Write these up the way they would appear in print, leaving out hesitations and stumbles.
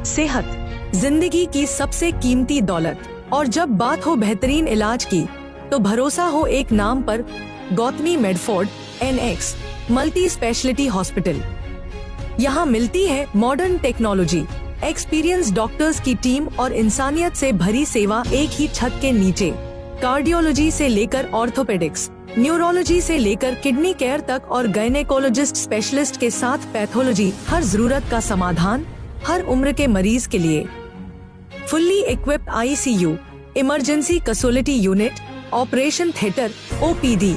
सेहत जिंदगी की सबसे कीमती दौलत, और जब बात हो बेहतरीन इलाज की तो भरोसा हो एक नाम पर, Gautami Medford NX multi speciality hospital. यहाँ मिलती है मॉडर्न टेक्नोलॉजी, एक्सपीरियंस डॉक्टर्स की टीम और इंसानियत से भरी सेवा एक ही छत के नीचे। कार्डियोलॉजी से लेकर ऑर्थोपेडिक्स, न्यूरोलॉजी से लेकर किडनी केयर तक और गायनेकोलॉजिस्ट स्पेशलिस्ट के साथ पैथोलॉजी, हर जरूरत का समाधान हर उम्र के मरीज के लिए। Fully equipped ICU, emergency casualty unit, operation theatre, OPD।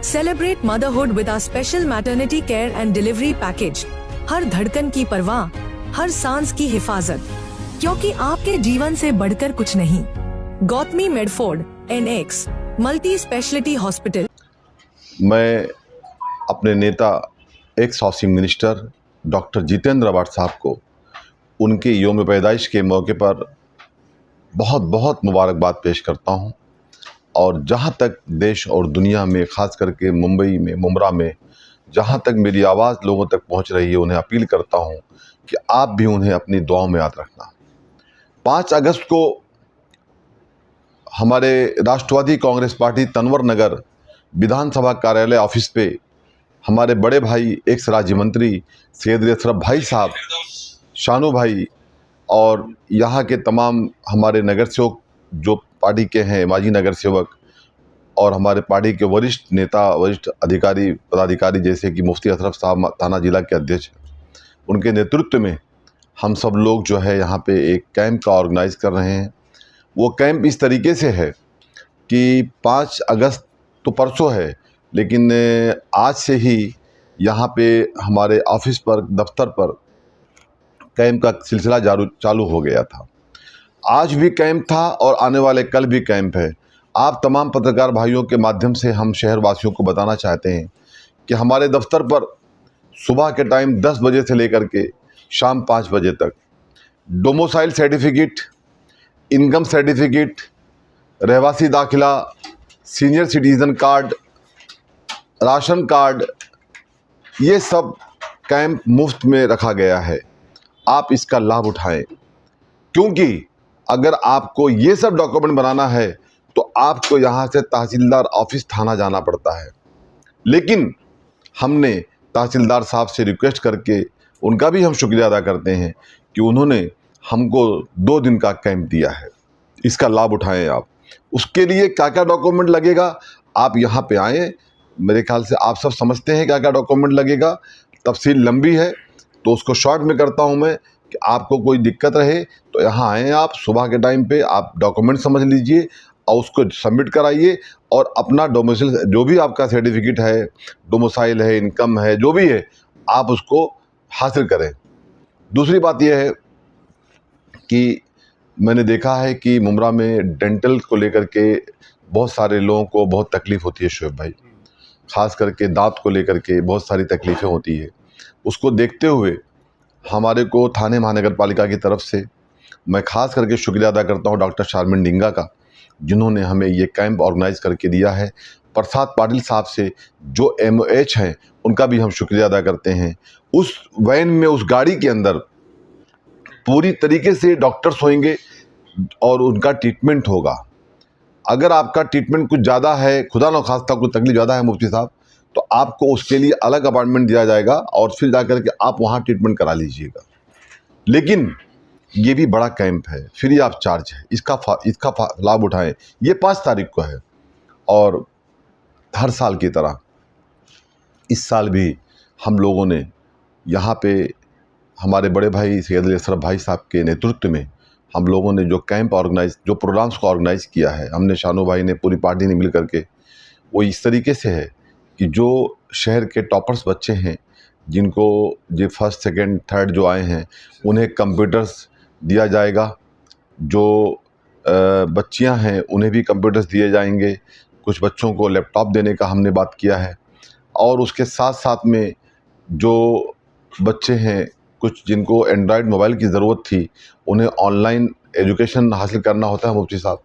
Celebrate motherhood with a special maternity care and delivery package. हर धड़कन की परवाह, हर सांस की हिफाजत, क्योंकि आपके जीवन से बढ़कर कुछ नहीं। Gautami Medford NX multi speciality hospital. मैं अपने नेता ex housing minister doctor Jitendra Awhad साहब को उनके योम पैदाइश के मौके पर बहुत बहुत मुबारकबाद पेश करता हूं। और जहां तक देश और दुनिया में, ख़ास करके मुंबई में, मुमरा में, जहां तक मेरी आवाज़ लोगों तक पहुंच रही है, उन्हें अपील करता हूं कि आप भी उन्हें अपनी दुआओं में याद रखना। 5 अगस्त को हमारे राष्ट्रवादी कांग्रेस पार्टी तनवर नगर विधानसभा कार्यालय ऑफिस पे हमारे बड़े भाई एक्स राज्य मंत्री सैयद अशरफ भाई साहब, शानू भाई और यहाँ के तमाम हमारे नगर सेवक जो पार्टी के हैं, माजी नगर सेवक, और हमारे पार्टी के वरिष्ठ नेता, वरिष्ठ अधिकारी, पदाधिकारी जैसे कि मुफ्ती अशरफ साहब थाना जिला के अध्यक्ष, उनके नेतृत्व में हम सब लोग जो है यहाँ पे एक कैंप का ऑर्गेनाइज कर रहे हैं। वो कैंप इस तरीके से है कि 5 अगस्त तो परसों है, लेकिन आज से ही यहाँ पे हमारे ऑफिस पर, दफ्तर पर कैंप का सिलसिला चालू हो गया था। आज भी कैंप था और आने वाले कल भी कैंप है। आप तमाम पत्रकार भाइयों के माध्यम से हम शहर वासियों को बताना चाहते हैं कि हमारे दफ्तर पर सुबह के टाइम 10 बजे से लेकर के शाम 5 बजे तक डोमिसाइल सर्टिफिकेट, इनकम सर्टिफिकेट, रहवासी दाखिला, senior citizen card, ration card, ये सब कैंप मुफ्त में रखा गया है। आप इसका लाभ उठाएं, क्योंकि अगर आपको ये सब डॉक्यूमेंट बनाना है तो आपको यहाँ से तहसीलदार ऑफिस थाना जाना पड़ता है। लेकिन हमने तहसीलदार साहब से रिक्वेस्ट करके, उनका भी हम शुक्रिया अदा करते हैं कि उन्होंने हमको 2 दिन का कैंप दिया है। इसका लाभ उठाएं आप। उसके लिए क्या क्या डॉक्यूमेंट लगेगा, आप यहाँ पे आएँ। मेरे ख्याल से आप सब समझते हैं क्या क्या डॉक्यूमेंट लगेगा। तफसील लंबी है तो उसको शॉर्ट में करता हूँ मैं कि आपको कोई दिक्कत रहे तो यहाँ आएँ आप। सुबह के टाइम पे आप डॉक्यूमेंट समझ लीजिए और उसको सबमिट कराइए, और अपना डोमिसाइल जो भी आपका सर्टिफिकेट है, डोमिसाइल है, इनकम है, जो भी है, आप उसको हासिल करें। दूसरी बात यह है कि मैंने देखा है कि मुमरा में डेंटल को लेकर के बहुत सारे लोगों को बहुत तकलीफ़ होती है शोएब भाई, ख़ास करके दांत को लेकर के बहुत सारी तकलीफ़ें होती है। उसको देखते हुए हमारे को थाने महानगर पालिका की तरफ से मैं ख़ास करके शुक्रिया अदा करता हूँ डॉक्टर शारमिन डिंगा का, जिन्होंने हमें ये कैंप ऑर्गेनाइज़ करके दिया है। प्रसाद पाटिल साहब से जो MOH हैं, उनका भी हम शुक्रिया अदा करते हैं। उस वैन में, उस गाड़ी के अंदर पूरी तरीके से डॉक्टर्स होंगे और उनका ट्रीटमेंट होगा। अगर आपका ट्रीटमेंट कुछ ज़्यादा है, खुदा न खास्ता कुछ तकलीफ ज़्यादा है मुफ्ती साहब, तो आपको उसके लिए अलग अपार्टमेंट दिया जाएगा और फिर जाकर के आप वहाँ ट्रीटमेंट करा लीजिएगा। लेकिन ये भी बड़ा कैंप है, फ्री ऑफ चार्ज है, इसका लाभ उठाएं। ये 5 तारीख को है और हर साल की तरह इस साल भी हम लोगों ने यहाँ पे हमारे बड़े भाई सैयद अशरफ भाई साहब के नेतृत्व में हम लोगों ने जो कैंप ऑर्गेनाइज, जो प्रोग्राम्स को ऑर्गेनाइज़ किया है, हमने, शानू भाई ने, पूरी पार्टी ने मिल करके, वो इस तरीके से है कि जो शहर के टॉपर्स बच्चे हैं, जिनको जो 1st, 2nd, 3rd जो आए हैं, उन्हें कंप्यूटर्स दिया जाएगा। जो बच्चियां हैं उन्हें भी कंप्यूटर्स दिए जाएंगे। कुछ बच्चों को लैपटॉप देने का हमने बात किया है। और उसके साथ साथ में जो बच्चे हैं, कुछ जिनको एंड्रॉयड मोबाइल की ज़रूरत थी, उन्हें ऑनलाइन एजुकेशन हासिल करना होता है मुफ्ती साहब,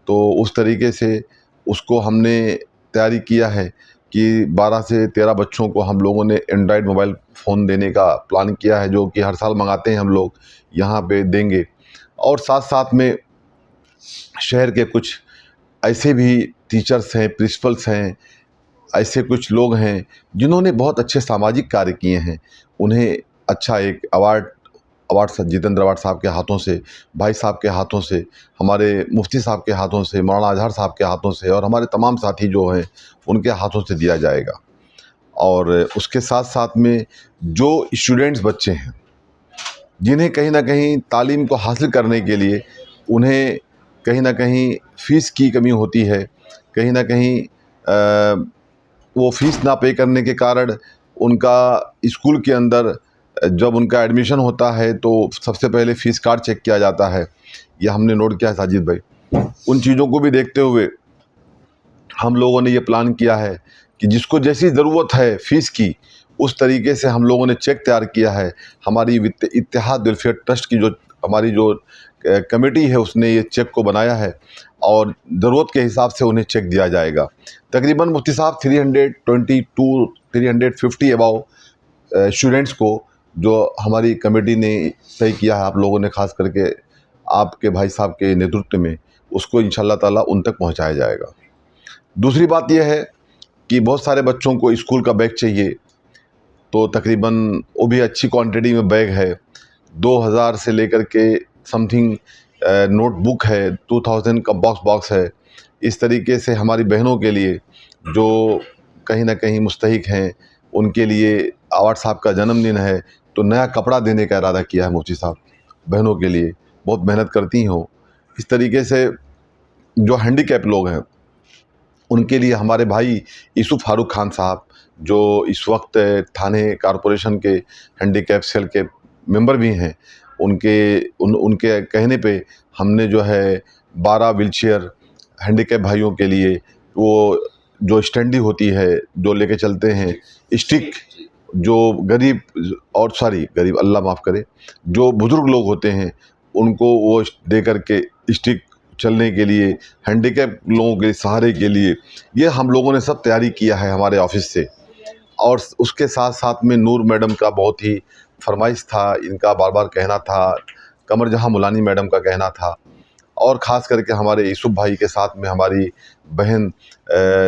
तो उस तरीके से उसको हमने तैयारी किया है। कि 12 से 13 बच्चों को हम लोगों ने एंड्रॉयड मोबाइल फ़ोन देने का प्लान किया है, जो कि हर साल मंगाते हैं हम लोग, यहाँ पे देंगे। और साथ साथ में शहर के कुछ ऐसे भी टीचर्स हैं, प्रिंसिपल्स हैं, ऐसे कुछ लोग हैं जिन्होंने बहुत अच्छे सामाजिक कार्य किए हैं, उन्हें अच्छा एक अवार्ड जितेंद्र अवार्ड साहब के हाथों से, भाई साहब के हाथों से, हमारे मुफ्ती साहब के हाथों से, मौलाना अजहर साहब के हाथों से और हमारे तमाम साथी जो हैं उनके हाथों से दिया जाएगा। और उसके साथ साथ में जो स्टूडेंट्स बच्चे हैं जिन्हें कहीं ना कहीं तालीम को हासिल करने के लिए उन्हें कहीं ना कहीं फ़ीस की कमी होती है, कहीं ना कहीं वो फ़ीस ना पे करने के कारण उनका स्कूल के अंदर जब उनका एडमिशन होता है तो सबसे पहले फ़ीस कार्ड चेक किया जाता है। यह हमने नोट किया है साजिद भाई। उन चीज़ों को भी देखते हुए हम लोगों ने ये प्लान किया है कि जिसको जैसी ज़रूरत है फ़ीस की, उस तरीके से हम लोगों ने चेक तैयार किया है। हमारी इत्तेहाद वेलफेयर ट्रस्ट की जो हमारी जो कमेटी है उसने ये चेक को बनाया है और ज़रूरत के हिसाब से उन्हें चेक दिया जाएगा। तकरीबन मुफ्ती साहब 350 अबाव स्टूडेंट्स को जो हमारी कमेटी ने तय किया है, आप लोगों ने खास करके आपके भाई साहब के नेतृत्व में, उसको इंशाअल्लाह ताला उन तक पहुंचाया जाएगा। दूसरी बात यह है कि बहुत सारे बच्चों को स्कूल का बैग चाहिए, तो तकरीबन वो भी अच्छी क्वांटिटी में बैग है। 2000 से लेकर के समथिंग नोटबुक है, 2000 का बॉक्स है। इस तरीके से हमारी बहनों के लिए जो कहीं ना कहीं मुस्तहिक हैं, उनके लिए अवार्ड साहब का जन्मदिन है तो नया कपड़ा देने का इरादा किया है मुफ्ती साहब बहनों के लिए, बहुत मेहनत करती हो। इस तरीके से जो हैंडीकैप लोग हैं उनके लिए हमारे भाई यूसुफ फारूक खान साहब, जो इस वक्त थाने कॉरपोरेशन के हैंडीकैप सेल के मेंबर भी हैं, उनके कहने पे हमने जो है 12 व्हीलचेयर हैंडीकैप भाइयों के लिए, वो जो स्टैंडी होती है जो लेके चलते हैं, स्टिक, जो गरीब अल्लाह माफ़ करे, जो बुज़ुर्ग लोग होते हैं उनको वो दे करके स्टिक चलने के लिए, हैंडीकैप लोगों के सहारे के लिए, ये हम लोगों ने सब तैयारी किया है हमारे ऑफिस से। और उसके साथ साथ में नूर मैडम का बहुत ही फरमाइश था, इनका बार बार कहना था, कमर जहाँ मुलानी मैडम का कहना था, और ख़ास करके हमारे यूसुफ भाई के साथ में हमारी बहन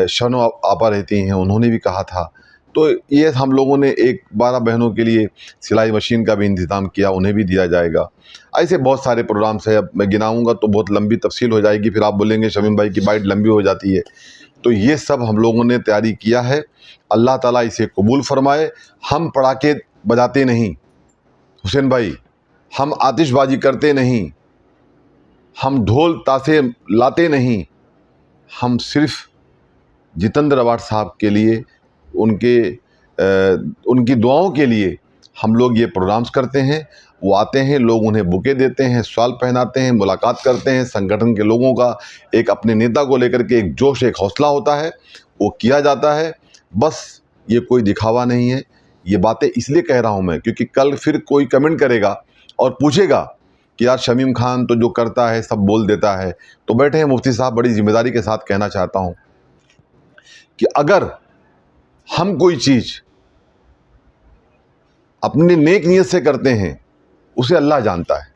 शनो आपा रहती हैं, उन्होंने भी कहा था। तो ये हम लोगों ने 12 बहनों के लिए सिलाई मशीन का भी इंतज़ाम किया, उन्हें भी दिया जाएगा। ऐसे बहुत सारे प्रोग्राम्स हैं, अब मैं गिनाऊंगा तो बहुत लंबी तफसील हो जाएगी, फिर आप बोलेंगे शमीम भाई की बाइट लंबी हो जाती है। तो ये सब हम लोगों ने तैयारी किया है, अल्लाह ताला इसे कबूल फरमाए। हम पटाखे बजाते नहीं हुसैन भाई, हम आतिशबाजी करते नहीं, हम ढोल ताशे लाते नहीं, हम सिर्फ जितेंद्र अवार्ड साहब के लिए, उनकी दुआओं के लिए हम लोग ये प्रोग्राम्स करते हैं। वो आते हैं, लोग उन्हें बुके देते हैं, सवाल पहनाते हैं, मुलाकात करते हैं। संगठन के लोगों का एक अपने नेता को लेकर के एक जोश, एक हौसला होता है, वो किया जाता है। बस ये कोई दिखावा नहीं है। ये बातें इसलिए कह रहा हूँ मैं क्योंकि कल फिर कोई कमेंट करेगा और पूछेगा कि यार शमीम खान तो जो करता है सब बोल देता है। तो बैठे हैं मुफ्ती साहब, बड़ी जिम्मेदारी के साथ कहना चाहता हूँ कि अगर हम कोई चीज़ अपनी नेक नीयत से करते हैं, उसे अल्लाह जानता है,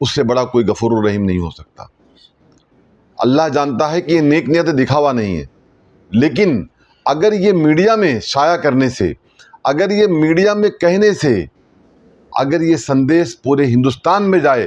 उससे बड़ा कोई गफूर रहीम नहीं हो सकता। अल्लाह जानता है कि ये नेक नीयत दिखावा नहीं है, लेकिन अगर ये मीडिया में शाया करने से, अगर ये मीडिया में कहने से, अगर ये संदेश पूरे हिंदुस्तान में जाए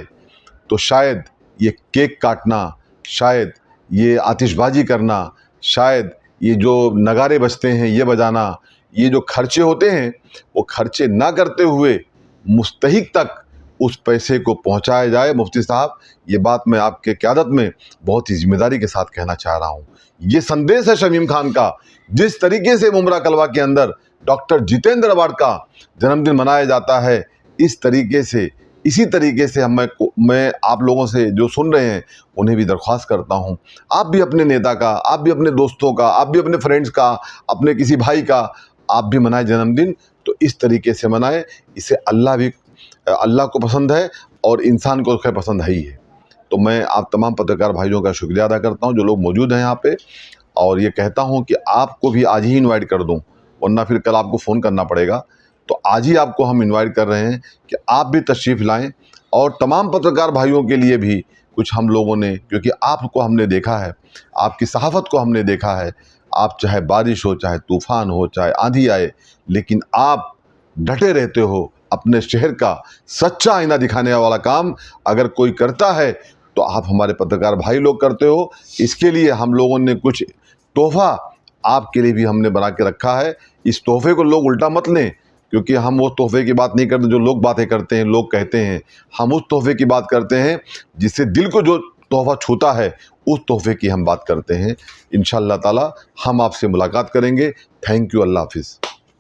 तो शायद ये केक काटना, शायद ये आतिशबाजी करना, शायद ये जो नगारे बजते हैं ये बजाना, ये जो खर्चे होते हैं वो खर्चे ना करते हुए मुस्तहिक तक उस पैसे को पहुंचाया जाए। मुफ्ती साहब, ये बात मैं आपके क़यादत में बहुत ही जिम्मेदारी के साथ कहना चाह रहा हूँ। ये संदेश है शमीम खान का। जिस तरीके से मुमरा कलवा के अंदर डॉक्टर जितेंद्र अवार्ड का जन्मदिन मनाया जाता है, इसी तरीके से मैं आप लोगों से जो सुन रहे हैं उन्हें भी दरख्वास्त करता हूं, आप भी अपने नेता का, आप भी अपने दोस्तों का, आप भी अपने फ्रेंड्स का, अपने किसी भाई का आप भी मनाए जन्मदिन, तो इस तरीके से मनाएं। इसे अल्लाह को पसंद है और इंसान को खैर पसंद है ही है। तो मैं आप तमाम पत्रकार भाइयों का शुक्रिया अदा करता हूं जो लोग मौजूद हैं यहाँ पे। और ये कहता हूँ कि आपको भी आज ही इनवाइट कर दूँ, वरना फिर कल आपको फ़ोन करना पड़ेगा। तो आज ही आपको हम इनवाइट कर रहे हैं कि आप भी तशरीफ़ लाएं। और तमाम पत्रकार भाइयों के लिए भी कुछ हम लोगों ने, क्योंकि आपको हमने देखा है, आपकी सहाफ़त को हमने देखा है, आप चाहे बारिश हो, चाहे तूफ़ान हो, चाहे आंधी आए, लेकिन आप डटे रहते हो। अपने शहर का सच्चा आईना दिखाने वाला काम अगर कोई करता है तो आप हमारे पत्रकार भाई लोग करते हो। इसके लिए हम लोगों ने कुछ तोहफ़ा आपके लिए भी हमने बना के रखा है। इस तोहफ़े को लोग उल्टा मत लें, क्योंकि हम वो तोहफ़े की बात नहीं करते जो लोग बातें करते हैं, लोग कहते हैं। हम उस तोहफ़े की बात करते हैं जिससे दिल को जो तोहफ़ा छूता है, उस तोहफ़े की हम बात करते हैं। इंशाअल्लाह ताला हम आपसे मुलाकात करेंगे। Thank you. अल्लाह हाफ़िज़।